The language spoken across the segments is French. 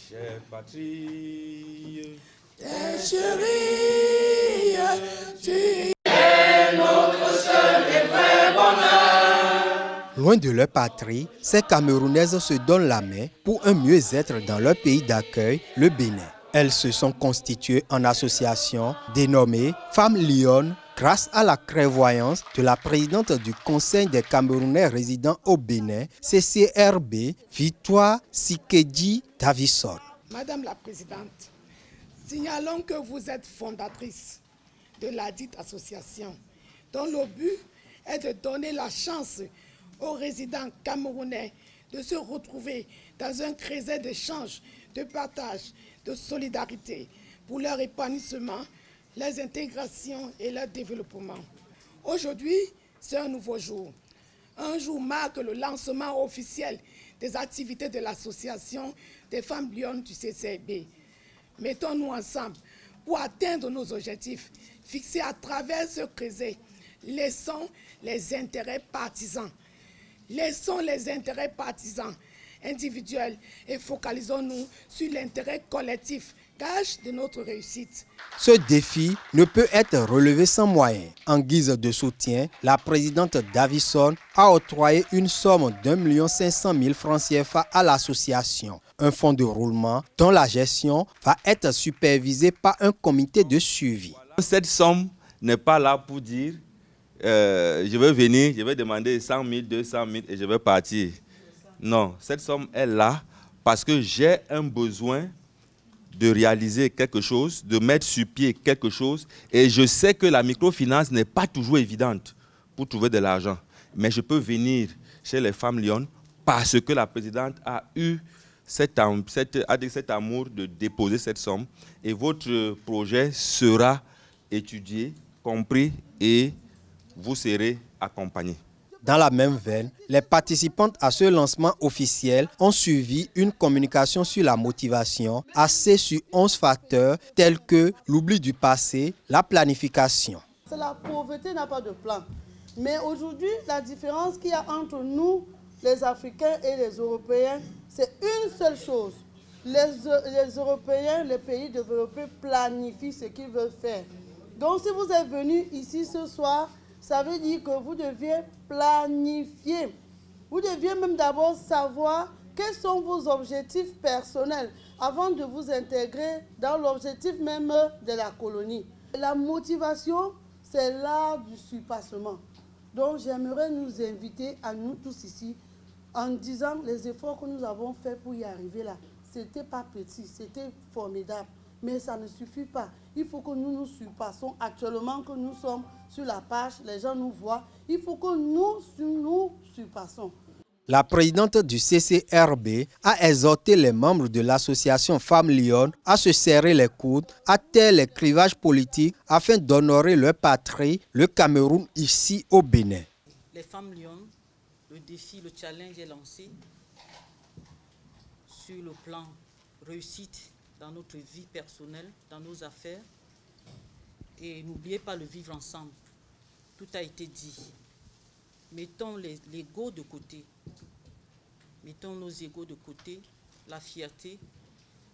Chère patrie, tes chéris, tu es notre seul et vrai bonheur. Loin de leur patrie, ces Camerounaises se donnent la main pour un mieux-être dans leur pays d'accueil, le Bénin. Elles se sont constituées en association dénommée Femmes Lionnes grâce à la clairvoyance de la présidente du Conseil des Camerounais résidant au Bénin, CCRB, Victoire Sikedji Davison. Madame la Présidente, signalons que vous êtes fondatrice de la dite association, dont le but est de donner la chance aux résidents camerounais de se retrouver dans un creuset d'échange, de partage, de solidarité pour leur épanouissement, leur intégration et leur développement. Aujourd'hui, c'est un nouveau jour. Un jour marque le lancement officiel des activités de l'association des femmes lionnes du CCRB. Mettons-nous ensemble pour atteindre nos objectifs fixés à travers ce creuset. Laissons les intérêts partisans. Laissons les intérêts partisans individuels et focalisons-nous sur l'intérêt collectif, gage de notre réussite. Ce défi ne peut être relevé sans moyens. En guise de soutien, la présidente Davison a octroyé une somme d'1 500 000 francs CFA à l'association. Un fonds de roulement dont la gestion va être supervisée par un comité de suivi. Cette somme n'est pas là pour dire je vais venir, je vais demander 100 000, 200 000 et je vais partir. Non, cette somme est là parce que j'ai un besoin de réaliser quelque chose, de mettre sur pied quelque chose. Et je sais que la microfinance n'est pas toujours évidente pour trouver de l'argent. Mais je peux venir chez les femmes Lyon parce que la présidente a eu cet amour de déposer cette somme. Et votre projet sera étudié, compris et vous serez accompagné. Dans la même veine, les participantes à ce lancement officiel ont suivi une communication sur la motivation axée sur 11 facteurs tels que l'oubli du passé, la planification. La pauvreté n'a pas de plan. Mais aujourd'hui, la différence qu'il y a entre nous, les Africains et les Européens, c'est une seule chose. Les Européens, les pays développés planifient ce qu'ils veulent faire. Donc si vous êtes venus ici ce soir, ça veut dire que vous deviez planifier. Vous deviez même d'abord savoir quels sont vos objectifs personnels avant de vous intégrer dans l'objectif même de la colonie. La motivation, c'est l'art du surpassement. Donc j'aimerais nous inviter à nous tous ici en disant les efforts que nous avons faits pour y arriver là. C'était pas petit, c'était formidable. Mais ça ne suffit pas. Il faut que nous nous surpassons. Actuellement que nous sommes sur la page, les gens nous voient. Il faut que nous nous surpassons. La présidente du CCRB a exhorté les membres de l'association Femmes Lyon à se serrer les coudes, à taire les clivages politiques afin d'honorer leur patrie, le Cameroun, ici au Bénin. Les Femmes Lyon, le défi, le challenge est lancé sur le plan réussite dans notre vie personnelle, dans nos affaires. Et n'oubliez pas le vivre ensemble. Tout a été dit. Mettons l'ego de côté. Mettons nos égos de côté. La fierté,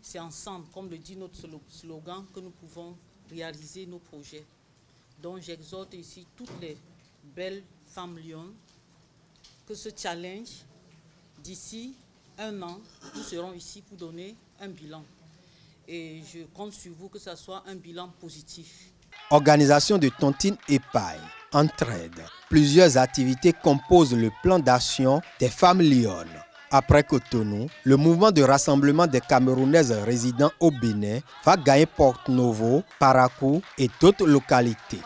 c'est ensemble, comme le dit notre slogan, que nous pouvons réaliser nos projets. Donc j'exhorte ici toutes les belles femmes Lyon que ce challenge, d'ici 1 an, nous serons ici pour donner un bilan. Et je compte sur vous que ce soit un bilan positif. Organisation de tontines et paille, entraide. Plusieurs activités composent le plan d'action des femmes lyonnes. Après Cotonou, le mouvement de rassemblement des Camerounaises résidant au Bénin va gagner Porto-Novo, Parakou et d'autres localités.